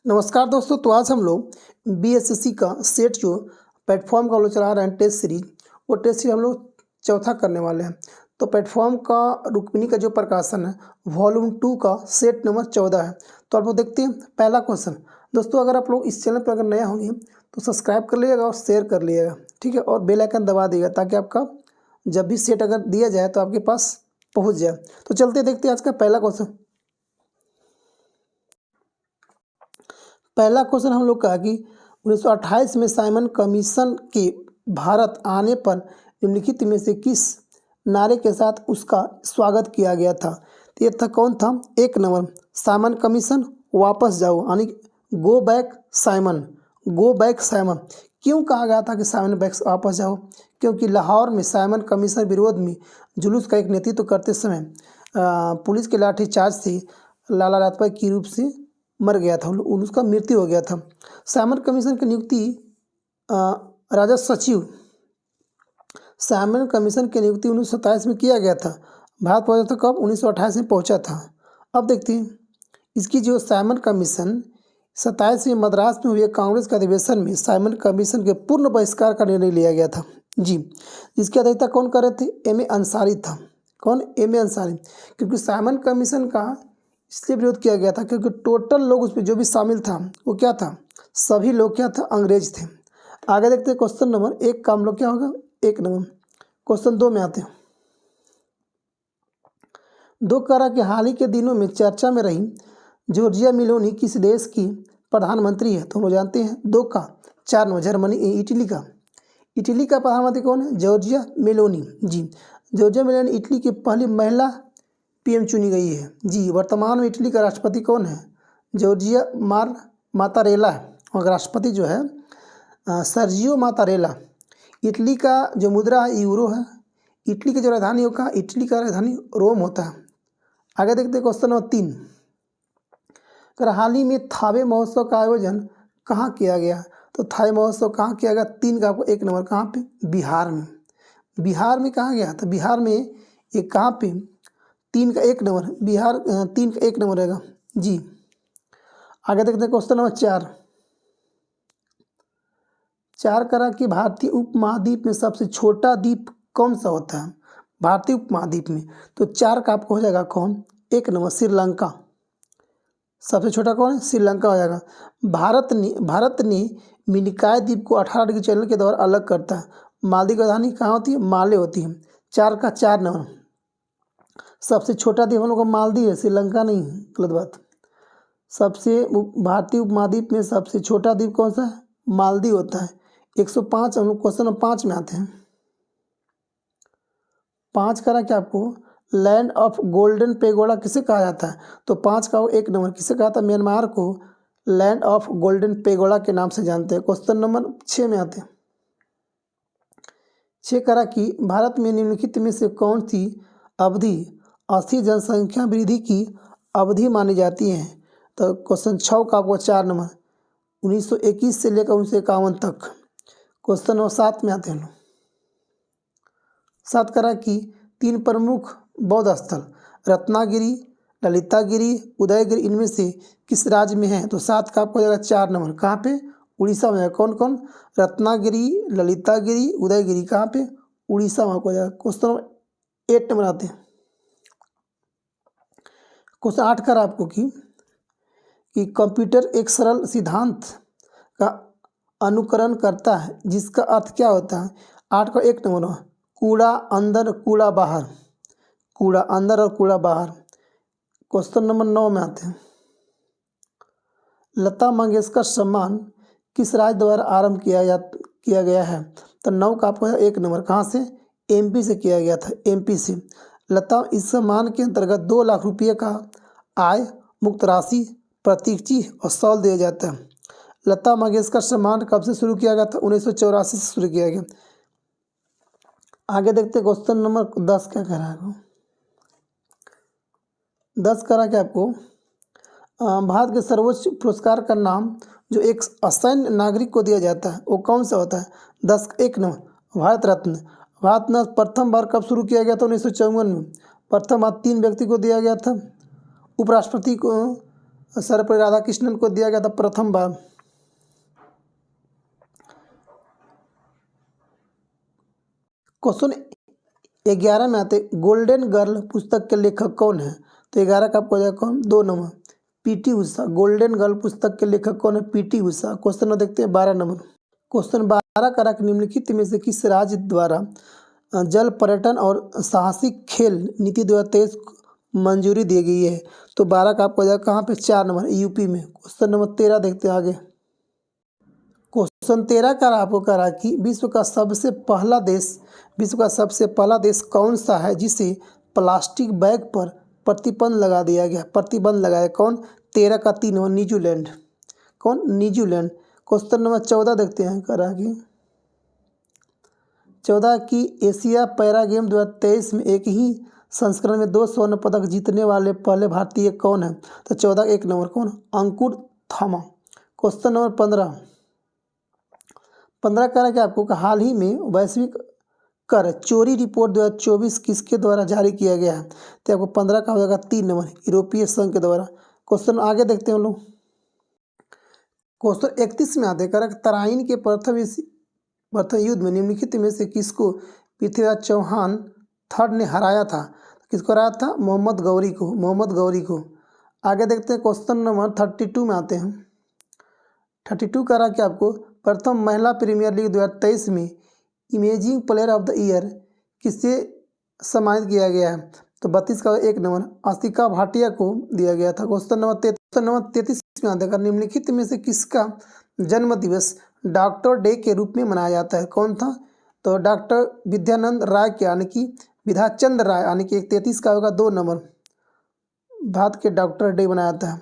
नमस्कार दोस्तों। तो आज हम लोग बीएसएससी का सेट जो प्लेटफॉर्म का हम लोग चला रहे हैं टेस्ट सीरीज, वो टेस्ट सीरीज हम लोग चौथा करने वाले हैं। तो प्लेटफॉर्म का रुक्मिणी का जो प्रकाशन है वॉल्यूम 2 का सेट नंबर 14 है। तो आप लोग देखते हैं पहला क्वेश्चन। दोस्तों अगर आप लोग इस चैनल पर अगर नया होंगे तो सब्सक्राइब कर लीजिएगा और शेयर कर लीजिएगा, ठीक है, और बेल आइकन दबा दीजिएगा ताकि आपका जब भी सेट अगर दिया जाए तो आपके पास पहुँच जाए। तो चलते देखते हैं आज का पहला क्वेश्चन। पहला क्वेश्चन हम लोग का कि 1928 में साइमन कमीशन के भारत आने पर निम्नलिखित में से किस नारे के साथ उसका स्वागत किया गया था। तो ये था कौन था? एक नंबर साइमन कमीशन वापस जाओ, यानी go back Simon, go back Simon. क्यों कहा गया था कि साइमन बैक वापस जाओ? क्योंकि लाहौर में साइमन कमीशन विरोध में जुलूस का एक नेतृत्व करते समय पुलिस के लाठीचार्ज से लाला लाजपत की रूप से मर गया था, उसका मृत्यु हो गया था। साइमन कमीशन की नियुक्ति राजस्व सचिव साइमन कमीशन की नियुक्ति 1927 में किया गया था। भारत पहुंचा था कब? 1928 में पहुंचा था। अब देखते हैं इसकी जो साइमन कमीशन 27 में मद्रास में हुए कांग्रेस के अधिवेशन में साइमन कमीशन के पूर्ण बहिष्कार का निर्णय लिया गया था जी, जिसकी अध्यक्षता कौन कर रहे थे? एम.ए. अंसारी था। कौन? एम.ए. अंसारी। क्योंकि साइमन कमीशन का इसलिए विरोध किया गया था क्योंकि टोटल लोग उसमें जो भी शामिल था वो क्या था? सभी लोग क्या था? अंग्रेज थे। आगे देखते हैं क्वेश्चन नंबर 1 का हम लोग क्या होगा? 1 नंबर। क्वेश्चन 2 में आते हैं। 2 कह रहा कि हाल ही के दिनों में चर्चा में रही जॉर्जिया मेलोनी किस देश की प्रधानमंत्री है? तो हम लोग जानते हैं 2 का। 4 नंबर जर्मनी, इटली का। इटली का प्रधानमंत्री कौन है? जॉर्जिया मेलोनी जी। जॉर्जिया मेलोनी इटली की पहली महिला पीएम चुनी गई है जी। वर्तमान में इटली का राष्ट्रपति कौन है? जॉर्जिया मातारेला है, और राष्ट्रपति जो है सर्जियो मातारेला। इटली का जो मुद्रा है यूरो है। इटली की जो राजधानी होगा, इटली का राजधानी रोम होता है। आगे देखते हैं क्वेश्चन नंबर 3। अगर हाल ही में थावे महोत्सव का आयोजन कहाँ किया गया? तो थावे महोत्सव कहाँ किया गया? 3 का आपको 1 नंबर। कहाँ पे? बिहार में। बिहार में कहाँ गया था? बिहार में एक कहाँ पे? 3 का 1 नंबर। बिहार 3 का 1 नंबर रहेगा जी। आगे देखते हैं क्वेश्चन नंबर 4 करा कि भारतीय उपमहाद्वीप में सबसे छोटा द्वीप कौन सा होता है? भारतीय उपमहाद्वीप में। तो 4 का आपको हो जाएगा कौन? 1 नंबर श्रीलंका। सबसे छोटा कौन है? श्रीलंका हो जाएगा। भारत ने मिनिकॉय द्वीप को 18 डिग्री चैनल के द्वारा अलग करता है। मालदीव की राजधानी कहाँ होती है? माले होती है। 4 का 4 नंबर। सबसे छोटा द्वीप हम लोग का मालदीव है, श्रीलंका नहीं, गलत बात। सबसे भारतीय उपमहाद्वीप में सबसे छोटा द्वीप कौन सा है? मालदीव होता है। 105 हम लोग क्वेश्चन नंबर 5 में आते हैं। 5 करा क्या आपको? लैंड ऑफ गोल्डन पेगोडा किसे कहा जाता है? तो 5 का 1 नंबर किसे कहा था? म्यांमार को लैंड ऑफ गोल्डन पेगोडा के नाम से जानते हैं। क्वेश्चन नंबर 6 में आते हैं। 6 करा कि भारत में निम्नलिखित में से कौन सी अवधि अस्थिर जनसंख्या वृद्धि की अवधि मानी जाती है? तो क्वेश्चन 6 का आपको 4 नंबर 1921 से लेकर 1951 तक। क्वेश्चन नंबर 7 में आते हैं। 7 करा कि 3 प्रमुख बौद्ध स्थल रत्नागिरी, ललितागिरी, उदयगिरी इनमें से किस राज्य में है? तो 7 का आपको हो जाएगा 4 नंबर। कहाँ पे? उड़ीसा में। कौन कौन? रत्नागिरी, ललितागिरी, उदयगिरी। कहाँ पे? उड़ीसा में आपको हो जाएगा। क्वेश्चन नंबर 8 नंबर आते हैं। क्वेश्चन 8 कर आपको कि कंप्यूटर एक सरल सिद्धांत का अनुकरण करता है जिसका अर्थ क्या होता है? 8 का 1 नंबर। कूड़ा अंदर कूड़ा बाहर, कूड़ा अंदर और कूड़ा बाहर। क्वेश्चन नंबर 9 में आते हैं। लता मंगेशकर सम्मान किस राज्य द्वारा आरंभ किया गया है? तो 9 का आपको 1 नंबर। कहाँ से? एमपी से किया गया था, एमपी से। लता इस सम्मान के अंतर्गत 2 लाख रुपये का आय मुक्त राशि, प्रतीक और शॉल दिया जाता है। लता मंगेशकर सम्मान कब से शुरू किया गया था? 1984 से शुरू किया गया। आगे देखते हैं क्वेश्चन नंबर 10 क्या कह रहा है? 10 करा क्या आपको? भारत के सर्वोच्च पुरस्कार का नाम जो एक असैन्य नागरिक को दिया जाता है वो कौन सा होता है? 10 का 1 नंबर भारत रत्न। भारत रत्न प्रथम बार कब शुरू किया गया था? 1954 में। प्रथम बार 3 व्यक्ति को दिया गया था। उपराष्ट्रपति को सर्वपल्ली राधाकृष्णन को दिया गया था प्रथम बार। क्वेश्चन 11 में आते गोल्डन गर्ल पुस्तक के लेखक कौन है? तो 11 का आपको हो जाएगा कौन? 2 number PT Usha. Golden girl पुस्तक के लेखक कौन है? पीटी उषा। क्वेश्चन में देखते हैं 12 नंबर। क्वेश्चन 12 का निम्नलिखित में से किस राज्य द्वारा जल पर्यटन और साहसिक खेल नीति 2023 मंजूरी दी गई है? तो 12 का आपको हो जाएगा कहाँ पे? 4 नंबर यूपी में। क्वेश्चन नंबर 13 देखते हैं आगे। क्वेश्चन 13 का आपको करा कि विश्व का सबसे पहला देश कौन सा है जिसे प्लास्टिक बैग पर प्रतिबंध लगा दिया गया? प्रतिबंध लगाया कौन? 13 का 3 नंबर न्यूजीलैंड। कौन? न्यूजीलैंड। क्वेश्चन नंबर 14 देखते हैं करा कि 14 की एशिया पैरा गेम 2023 में एक ही संस्करण में 2 स्वर्ण पदक जीतने वाले पहले भारतीय कौन है? तो 14 1 नंबर कौन? अंकुर थामा। क्वेश्चन नंबर 15 कह रहा है कि आपको हाल ही में वैश्विक कर चोरी रिपोर्ट 2024 किसके द्वारा जारी किया गया है? तो आपको 15 का हो जाएगा 3 नंबर यूरोपीय संघ के द्वारा। क्वेश्चन आगे देखते हैं हम लोग। क्वेश्चन 31 में आते कर तराइन के प्रथम युद्ध में निम्नलिखित में से किसको पृथ्वीराज चौहान थर्ड ने हराया था? किसको हराया था? मोहम्मद गौरी को। आगे देखते हैं क्वेश्चन नंबर 32 में आते हैं। 32 कह रहा कि आपको प्रथम महिला प्रीमियर लीग 2023 में imaging player of the year किसे सम्मानित किया गया है? तो 32 का 1 नंबर आशिका भाटिया को दिया गया था। क्वेश्चन नंबर 33 में आते हैं निम्नलिखित में से किसका जन्म दिवस डॉक्टर डे के रूप में मनाया जाता है? कौन था? तो डॉक्टर विद्यानंद राय के यानी कि विधाचंद राय यानी कि 33 का होगा 2 नंबर भारत के डॉक्टर डे मनाया जाता है।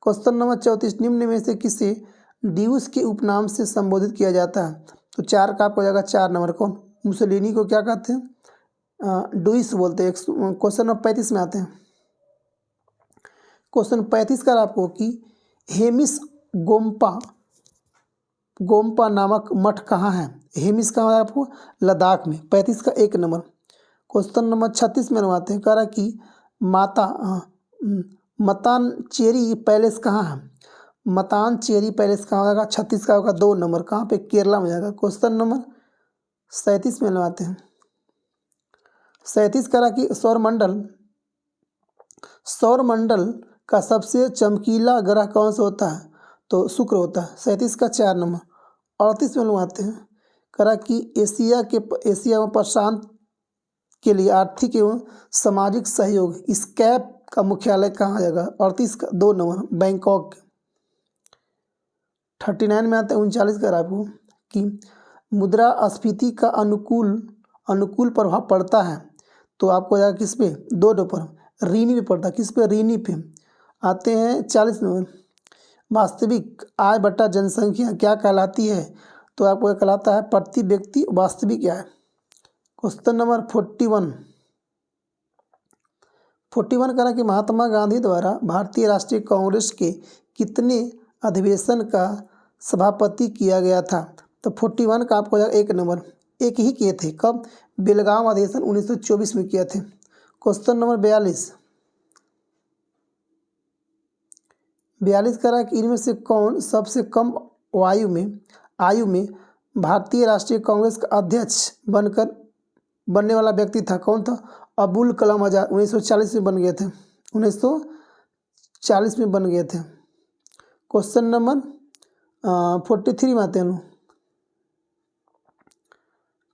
क्वेश्चन नंबर 34 निम्न में से किसे ड्यूस के उपनाम से संबोधित किया जाता है? तो 4 का आपको हो जाएगा 4 नंबर कौन? मुसोलिनी को क्या कहते हैं? डुइस बोलते हैं। क्वेश्चन नंबर 35 में आते हैं। क्वेश्चन 35 का आपको कि हेमिस गोम्पा नामक मठ कहाँ है? हेमिस कहाँ है आपको? लद्दाख में। 35 का 1 नंबर। क्वेश्चन नंबर 36 में आते हैं कह रहा कि मतानचेरी पैलेस कहाँ है? मतानचेरी पैलेस कहाँ होगा? 36 का होगा 2 नंबर कहाँ पे? केरला में जाएगा। क्वेश्चन नंबर 37 में लगाते हैं। 37 करा कि सौरमंडल का सबसे चमकीला ग्रह कौन सा होता है? तो शुक्र होता है। 37 का 4 नंबर। 38 में लगाते हैं करा कि एशिया व प्रशांत के लिए आर्थिक एवं सामाजिक सहयोग स्कैप का मुख्यालय कहाँ जाएगा? 38 का 2 नंबर बैंकॉक। 39 में आते हैं 39 का आपको कि मुद्रास्फीति का अनुकूल प्रभाव पड़ता है। तो आपको हो जाएगा किस पे? 2 पर ऋणी पे पड़ता है। किस पे? ऋणी पे। आते हैं 40 नंबर वास्तविक आय बटा जनसंख्या क्या कहलाती है? तो आपको कहलाता है प्रति व्यक्ति वास्तविक आय। क्वेश्चन नंबर 41 करा कि महात्मा गांधी द्वारा भारतीय राष्ट्रीय कांग्रेस के कितने अधिवेशन का सभापति किया गया था? तो 41 का आपको 1 नंबर एक ही किए थे। कब? बेलगाम अधिवेशन 1924 में किए थे। क्वेश्चन नंबर 42 करा कि इनमें से कौन सबसे कम आयु में भारतीय राष्ट्रीय कांग्रेस का अध्यक्ष बनने वाला व्यक्ति था? कौन था? अबुल कलाम आजाद 1940 में बन गए थे। 1940 में बन गए थे। क्वेश्चन नंबर 43 में आते हैं।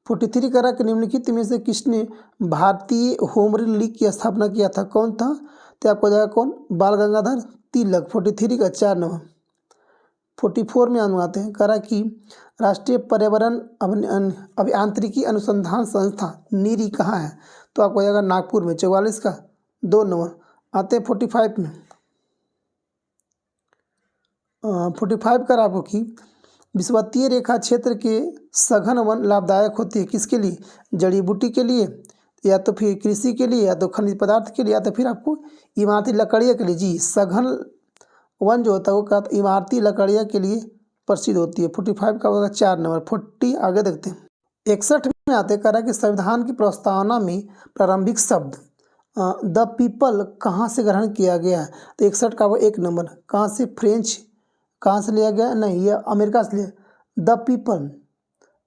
43 करा कि निम्नलिखित में से किसने भारतीय होम रूल लीग की स्थापना किया था? कौन था? तो आपको जाएगा कौन? बाल गंगाधर तिलक। 43 का 4 नंबर। 44 में आते हैं करा कि राष्ट्रीय पर्यावरण अभियांत्रिकी अनुसंधान संस्था नीरी कहाँ है? तो आपको जाएगा नागपुर में। 44 का 2 नंबर। आते हैं 45 में। 45 का आपको कि विषुवतीय रेखा क्षेत्र के सघन वन लाभदायक होती है किसके लिए? जड़ी बूटी के लिए, या तो फिर कृषि के लिए, या तो खनिज पदार्थ के लिए, या तो फिर आपको इमारती लकड़ियाँ के लिए। जी, सघन वन जो होता है वो इमारती लकड़ियाँ के लिए प्रसिद्ध होती है। 45 का होगा 4 नंबर। 40 आगे देखते हैं। 61 में आते कह रहा है कि संविधान की प्रस्तावना में प्रारंभिक शब्द द पीपल कहाँ से ग्रहण किया गया है? तो 61 का वो 1 नंबर। कहाँ से? फ्रेंच कहाँ से लिया गया? नहीं, ये अमेरिका से लिया। The people,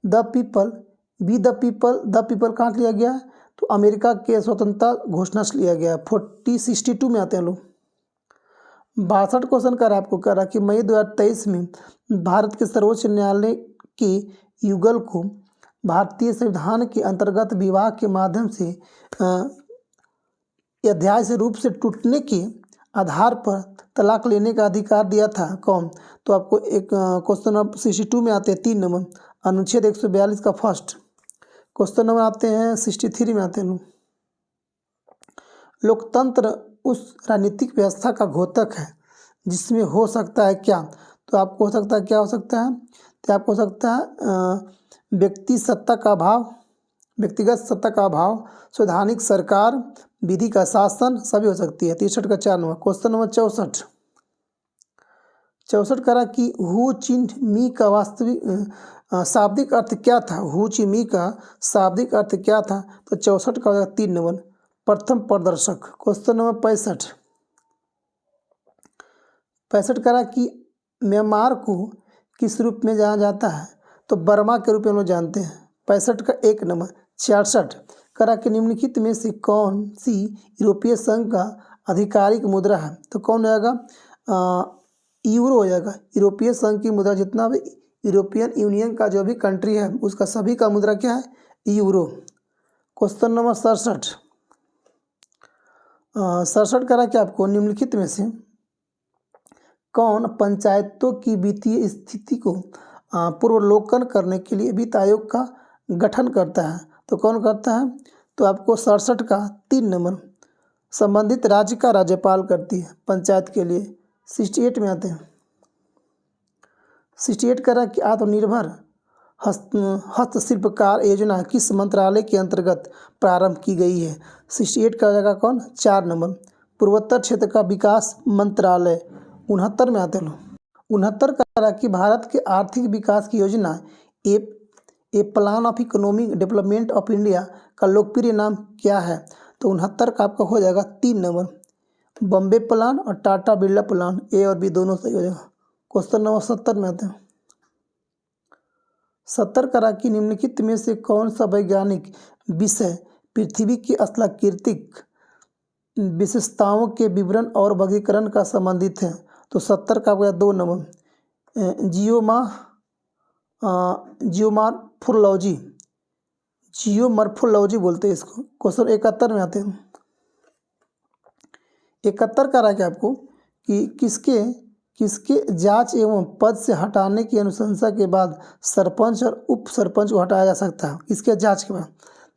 the people, the people कहाँ से लिया गया है? तो अमेरिका के स्वतंत्रता घोषणा से लिया गया है। 62 में आते हैं लोग। 62 क्वेश्चन कर आपको कह रहा कि मई 2023 में भारत के सर्वोच्च न्यायालय के युगल को भारतीय संविधान के अंतर्गत विवाह के माध्यम से अध्याय से रूप से टूटने के आधार पर तलाक लेने का अधिकार दिया था। कौन? तो आपको एक क्वेश्चन नंबर 62 में आते हैं 3 नंबर, अनुच्छेद 142 का फर्स्ट। क्वेश्चन नंबर आते हैं 63 में आते हैं लोग। लोकतंत्र उस राजनीतिक व्यवस्था का घोतक है जिसमें हो सकता है क्या? तो आपको हो सकता है क्या हो सकता है? तो आपको हो सकता है व्यक्तिगत सत्ता का अभाव, संवैधानिक सरकार, विधि का शासन, सभी हो सकती है। 63 का 4 नंबर। क्वेश्चन नंबर 64 करा कि हु चिन मी का वास्तविक शाब्दिक अर्थ क्या था? हु ची मी का शाब्दिक अर्थ क्या था? तो 64 का हो जाएगा 3 नंबर, प्रथम प्रदर्शक। क्वेश्चन नंबर 65 करा कि म्यांमार को किस रूप में जाना जाता है? तो बर्मा के रूप में हम लोग जानते हैं। 65 का 1 नंबर। 66 करा कि निम्नलिखित में से कौन सी यूरोपीय संघ का आधिकारिक मुद्रा है? तो कौन हो जाएगा? यूरो हो जाएगा। यूरोपीय संघ की मुद्रा, जितना भी यूरोपियन यूनियन का जो भी कंट्री है उसका सभी का मुद्रा क्या है? यूरो। क्वेश्चन नंबर 67 करा कि आपको निम्नलिखित में से कौन पंचायतों की वित्तीय स्थिति को पूर्वावलोकन करने के लिए वित्त आयोग का गठन करता है? तो कौन करता है? तो आपको 67 का 3 नंबर, संबंधित राज्य का राज्यपाल करती है पंचायत के लिए। 68 में आते हैं। 68 कह रहा है कि आत्मनिर्भर हस्तशिल्पकार योजना किस मंत्रालय के अंतर्गत प्रारंभ की गई है? 68 का जगह कौन? 4 नंबर, पूर्वोत्तर क्षेत्र का विकास मंत्रालय। 69 में आते लोग। 69 कह रहा है कि भारत के आर्थिक विकास की योजना a plan of economic development of India का लोकप्रिय नाम क्या है? तो 69 का आपका हो जाएगा 3 नंबर, बॉम्बे प्लान और टाटा बिरला प्लान। ए और बी दोनों सही हो जाएगा। क्वेश्चन नंबर 70 में आते हैं। 70 करा कि निम्नलिखित में से कौन सा वैज्ञानिक विषय पृथ्वी की स्थलाकृतिक विशेषताओं के विवरण और वर्गीकरण का संबंधित है? तो 70 का हो गया 2 नंबर, जियोमॉर्फोलॉजी बोलते हैं इसको। क्वेश्चन 71 में आते हैं। 71 करा कि आपको कि किसके जांच एवं पद से हटाने की अनुशंसा के बाद सरपंच और उप सरपंच को हटाया जा सकता है? इसके जांच के बाद।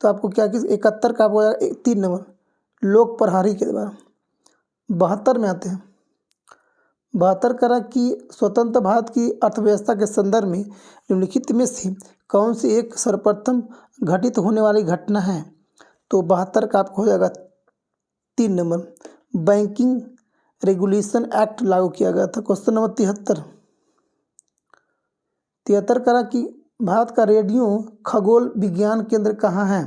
तो आपको क्या 71 का आपको 3 नंबर, लोक प्रहरी के द्वारा। 72 में आते हैं। 72 करा कि स्वतंत्र भारत की अर्थव्यवस्था के संदर्भ में निम्नलिखित में से कौन सी एक सर्वप्रथम घटित होने वाली घटना है? तो 72 का आपको हो जाएगा 3 नंबर, बैंकिंग रेगुलेशन एक्ट लागू किया गया था। क्वेश्चन नंबर 73 करा कि भारत का रेडियो खगोल विज्ञान केंद्र कहाँ है?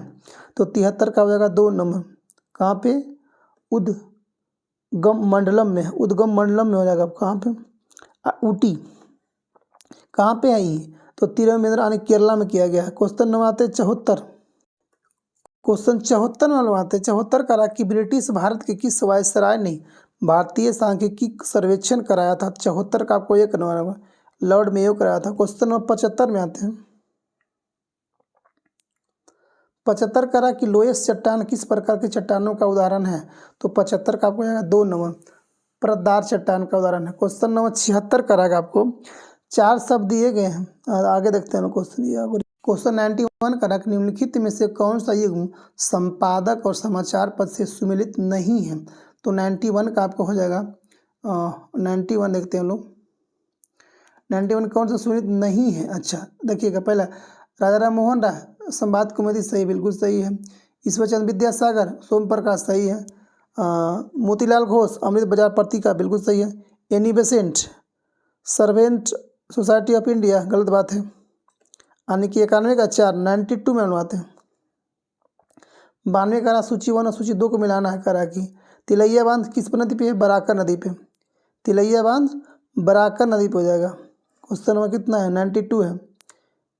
तो 73 का हो जाएगा 2 नंबर, कहाँ पे? उद्गम मंडलम में हो जाएगा। कहाँ पे? ऊटी। कहाँ पे है ये? तो तिरुवनंतपुरम यानी केरला में किया गया है। क्वेश्चन नंबर आते हैं 74। क्वेश्चन 74 में आते हैं। 74 करा कि ब्रिटिश भारत के किस वायसराय ने भारतीय सांख्यिकी सर्वेक्षण कराया था? 74 का आपको 1 नंबर, लॉर्ड मेयो कराया था। क्वेश्चन नंबर 75 में आते हैं। 75 करा कि लोएस्ट चट्टान किस प्रकार की चट्टानों का उदाहरण है? तो 75 का आपको 2 नंबर, परतदार चट्टान का उदाहरण है। क्वेश्चन नंबर 76 कराएगा आपको 4 शब्द दिए गए हैं, आगे देखते हैं क्वेश्चन। क्वेश्चन 91 करा कि निम्नलिखित में से कौन सा युग्म संपादक और समाचार पद से सुमेलित नहीं है? तो 91 का आपको हो जाएगा 91 देखते हैं हम लोग। 91 कौन सा सुमेलित नहीं है? अच्छा देखिएगा, पहला राजा राम मोहन राय संवाद कुमुदी सही, बिल्कुल सही है। ईश्वरचंद्र विद्यासागर सोम प्रकाश सही है। मोतीलाल घोष अमृत बाजार पत्रिका बिल्कुल सही है। Annie Besant servant society of India गलत बात है। यानी कि 91 का 4 92 में बनवाते हैं। 92 करा सूची 1 और सूची 2 को मिलाना है करा कि तिलैया बांध किस पर नदी पे है, बराकर नदी पे। तिलैया बांध बराकर नदी पे हो जाएगा। क्वेश्चन नंबर कितना है, 92 है।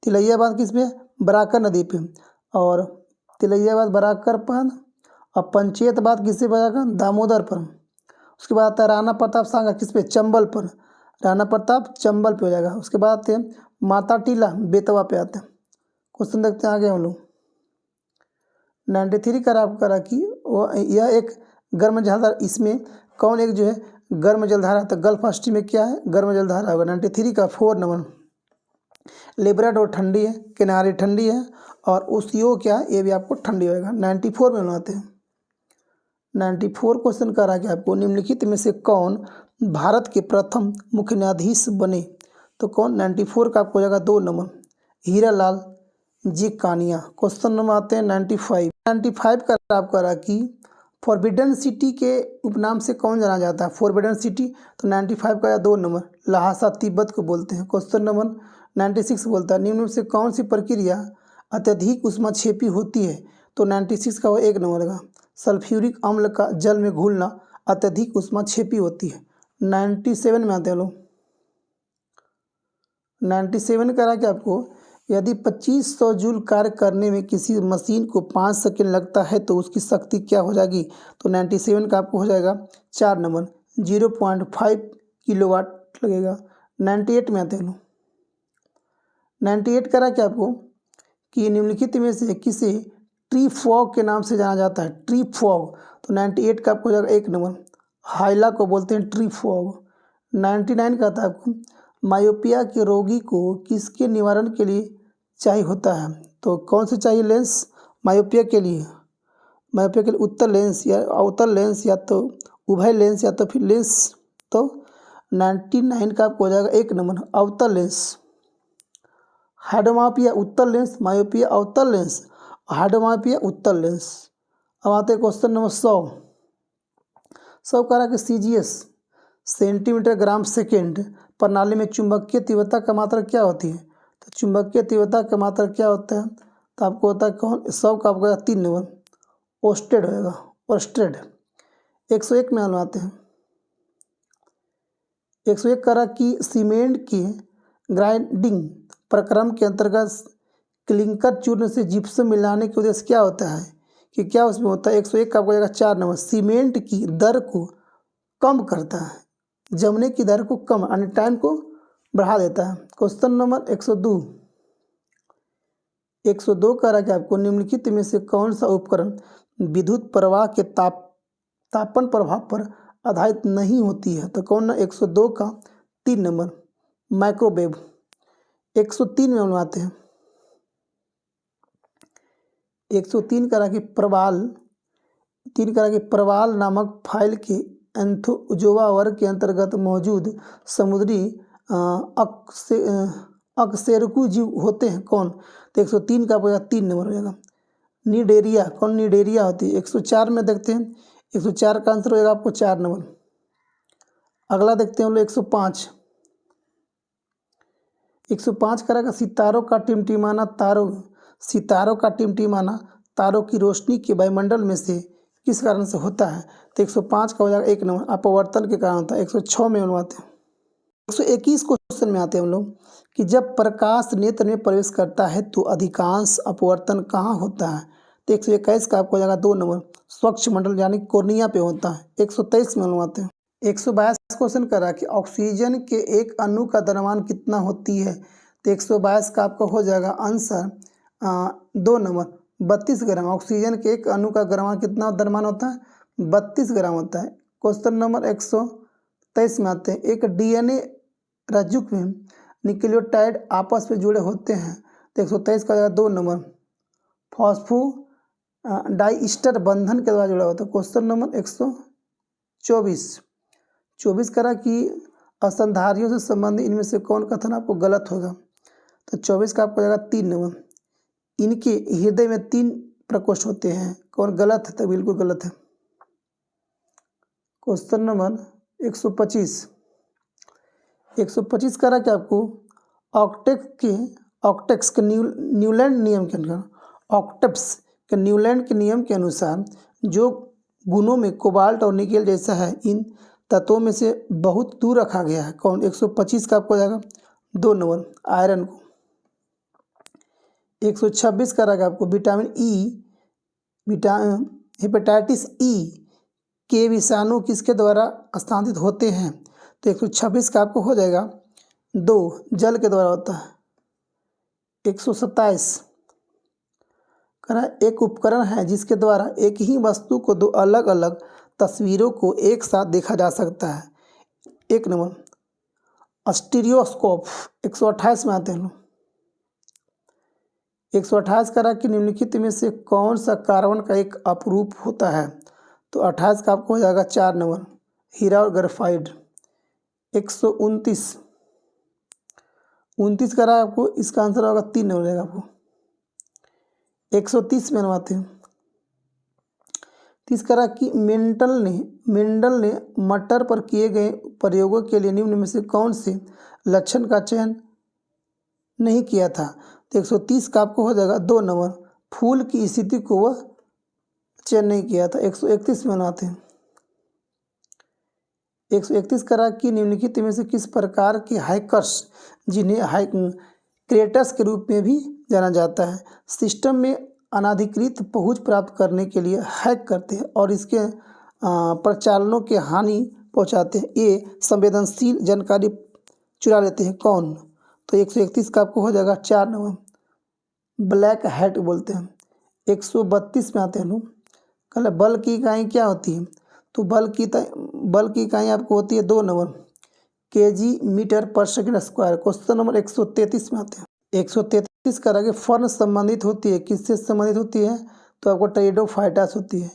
तिलैया बांध किस पे, बराकर नदी पे। और तिलैया बांध बराकर बांध और पंचायत बांध किससे बजाएगा, दामोदर पर। उसके बाद आता है राणा प्रताप सांगा किस पे, चंबल पर। राणा प्रताप चंबल पे हो जाएगा। उसके बाद आते हैं माता टीला बेतवा पे आते हैं। क्वेश्चन देखते हैं आगे हम लोग। 93 करा कि वो यह एक गर्म जलधारा, इसमें कौन एक जो है गर्म जलधारा, तो गल्फ स्ट्रीम में क्या है, गर्म जलधारा होगा। 93 का 4 नंबर। लेब्राडोर ठंडी है, किनारे ठंडी है, और ओसियो क्या है, ये भी आपको ठंडी होगा। 94 में बनाते हैं। 94 क्वेश्चन करा कि आपको निम्नलिखित में से कौन भारत के प्रथम मुख्य न्यायाधीश बने, तो कौन, 94 का आपको हो जाएगा 2 नंबर, हीरालाल जी कानिया। क्वेश्चन नंबर आते हैं 95 का आपको करा कि फॉरबिडन सिटी के उपनाम से कौन जाना जाता है, फॉरबिडन सिटी, तो 95 का 2 नंबर, लहासा तिब्बत को बोलते हैं। क्वेश्चन नंबर 96 बोलता है निम्न में से कौन सी प्रक्रिया अत्यधिक उष्माक्षेपी होती है, तो 96 का वो 1 नंबर का, सल्फ्यूरिक अम्ल का जल में घुलना अत्यधिक उष्माक्षेपी होती है। 97 में आते हैं लोग। 97 करा कि आपको यदि 2500 जूल कार्य करने में किसी मशीन को 5 सेकंड लगता है तो उसकी शक्ति क्या हो जाएगी, तो 97 का आपको हो जाएगा 4 नंबर, 0.5 किलोवाट लगेगा। 98 में आते हैं लोग। 98 करा कि आपको कि निम्नलिखित में से किसे ट्री फॉग के नाम से जाना जाता है, ट्री फॉग, तो 98 का आपको हो जाएगा 1 नंबर, हाइला को बोलते हैं ट्री फॉग। 99 का था आपको मायोपिया के रोगी को किसके निवारण के लिए चाहिए होता है, तो कौन से चाहिए लेंस मायोपिया के लिए, मायोपिया के लिए उत्तर लेंस या अवतल लेंस या तो उभय लेंस या तो फिर लेंस, तो 99 का आपको हो जाएगा 1 नंबर, अवतल लेंस। हाइड्रोमायोपिया उत्तर लेंस, मायोपिया अवतल लेंस, हाइड्रोमायोपिया उत्तर लेंस। अब आते हैं क्वेश्चन नंबर 100 करा कि CGS सेंटीमीटर ग्राम सेकेंड प्रणाली में चुंबकीय तीव्रता का मात्रा क्या होती है, तो चुंबकीय तीव्रता का मात्रा क्या होता है, तो आपको होता है कौन, 100 का आपको 3 नंबर, ओस्टेड होएगा, ओस्टेड। 101 में हम आते हैं। 101 करा कि सीमेंट की ग्राइंडिंग प्रक्रम के अंतर्गत क्लिंकर चूर्ण से जिप्सम मिलाने के उद्देश्य क्या होता है, कि क्या उसमें होता है। 101 का आपको 4 नंबर, सीमेंट की दर को कम करता है, जमने की दर को कम यानी टाइम को बढ़ा देता है। क्वेश्चन नंबर 102 कह रहा है कि आपको निम्नलिखित में से कौन सा उपकरण विद्युत प्रवाह के तापन प्रभाव पर आधारित नहीं होती है, तो कौन ना 102 का 3 नंबर, माइक्रोवेव। 103 में हम आते हैं। 103 करा कि प्रवाल नामक फाइल के एंथोजोआ वर्ग के अंतर्गत मौजूद समुद्री अकशेरुकी जीव होते हैं कौन, तो 103 का आपका 3 नंबर हो जाएगा, निडेरिया। कौन, निडेरिया होती है। 104 में देखते हैं, 104 का आंसर हो जाएगा आपको 4 नंबर। अगला देखते हैं हम लोग 105। 105 करेगा सितारों का टिमटिमाना तारों की रोशनी के वायुमंडल में से किस कारण से होता है, तो 105 का हो जाएगा 1 नंबर, अपवर्तन के कारण होता है। 106 में हम आते हैं। 121 क्वेश्चन में आते हैं हम लोग कि जब प्रकाश नेत्र में प्रवेश करता है तो अधिकांश अपवर्तन कहाँ होता है, तो 121 का आपको हो जाएगा 2 नंबर, स्वच्छ मंडल यानी कोर्निया पे होता है। 123 में हम आते हैं। 122 क्वेश्चन करा कि ऑक्सीजन के एक अणु का द्रव्यमान कितना होती है, तो 122 का आपका हो जाएगा आंसर 2 नंबर, 32 ग्राम। ऑक्सीजन के एक अणु का कितना द्रव्यमान होता है, 32 ग्राम होता है। क्वेश्चन नंबर 123 में आते हैं। एक DNA राजुक में न्यूक्लियोटाइड आपस में जुड़े होते हैं, तो 123 का 2 नंबर, फॉस्फो डाइस्टर बंधन के द्वारा जुड़ा होता है। क्वेश्चन नंबर 124 करा कि स्तनधारियों से संबंधित इनमें से कौन कथन आपको गलत होगा, तो 24 का आपको जाएगा 3 नंबर, इनके हृदय में 3 प्रकोष्ठ होते हैं, कौन गलत है, तो बिल्कुल गलत है। क्वेश्चन नंबर 125 करा कि आपको ऑक्टेक्स के न्यूलैंड नियम के अनुसार ऑक्टेप्स कि न्यूलैंड के नियम के अनुसार जो गुणों में कोबाल्ट और निकेल जैसा है, इन तत्वों में से बहुत दूर रखा गया है। कौन? 125 का आपको हो जाएगा 2 नंबर आयरन को। 126 का रहेगा आपको विटामिन ई, हेपेटाइटिस ई के विषाणु किसके द्वारा स्थानांतरित होते हैं? तो 126 का आपको हो जाएगा 2 जल के द्वारा होता है। 127 कह रहा है एक उपकरण है जिसके द्वारा एक ही वस्तु को दो अलग अलग तस्वीरों को एक साथ देखा जा सकता है। 1 नंबर स्टीरियोस्कोप। 128 में आते हैं लोग। 128 कह रहा है कि निम्नलिखित में से कौन सा कार्बन का एक अपरूप होता है? तो 28 का आपको हो जाएगा 4 नंबर हीरा और ग्रेफाइट। 129 29 कह रहा है आपको, इसका आंसर होगा 3 नंबर रहेगा आपको। 130 में बनवाते हैं। 30 कह रहा कि मेंडल ने मटर पर किए गए प्रयोगों के लिए निम्न में से कौन से लक्षण का चयन नहीं किया था? तो 130 का आपको हो जाएगा 2 नंबर फूल की स्थिति को वह चयन नहीं किया था। 131 में बनाते हैं। 131 कह रहा कि निम्नलिखित में से किस प्रकार के हैकर्स, जिन्हें क्रिएटर्स के रूप में भी जाना जाता है, सिस्टम में अनाधिकृत पहुंच प्राप्त करने के लिए हैक करते हैं और इसके प्रचालनों के हानि पहुंचाते हैं? ये संवेदनशील जानकारी चुरा लेते हैं। कौन? तो 131 का आपको हो जाएगा 4 नंबर ब्लैक हैट बोलते हैं। 132 में आते हैं लोग। कल बल की इकाई क्या होती है? तो बल की इकाई आपको होती है 2 नंबर केजी मीटर पर सेकंड स्क्वायर। क्वेश्चन नंबर 133 में आते हैं। 133 करेंगे फर्न संबंधित होती है, किससे संबंधिट होती है? तो आपको टेरिडोफाइटास होती है।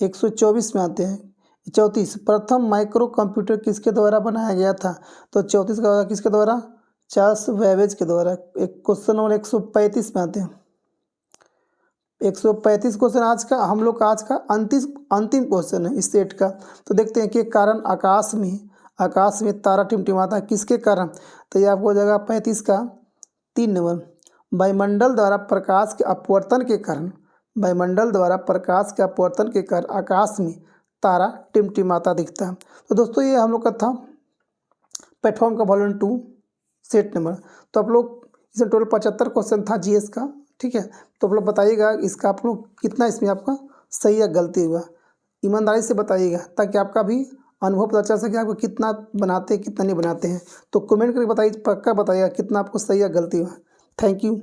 124 में आते हैं। 34 प्रथम माइक्रो कंप्यूटर किसके द्वारा बनाया गया था? तो 34 का किसके द्वारा? चार्ल्स बेबेज के द्वारा। एक क्वेश्चन नंबर 135 में आते हैं। 135 क्वेश्चन आज का हम लोग का अंतिम क्वेश्चन है इस सेट का। तो देखते हैं कि कारण आकाश में तारा टिमटिमाता किसके कारण? तो ये आपको हो जाएगा 35 का 3 नंबर वायुमंडल द्वारा प्रकाश के अपवर्तन के कारण आकाश में तारा टिमटिमाता दिखता है। तो दोस्तों ये हम लोग का था प्लेटफॉर्म का वॉल्यूम 2 सेट नंबर। तो आप लोग इसमें टोटल 75 क्वेश्चन था जीएस का, ठीक है। तो आप लोग बताइएगा इसका आप लोग कितना इसमें आपका सही या गलती हुआ, ईमानदारी से बताइएगा ताकि आपका भी अनुभव पता चल सके आपको कितना बनाते हैं कितना नहीं बनाते हैं। तो कमेंट करके बताइए, पक्का बताइएगा कितना आपको सही या गलती हुआ। Thank you.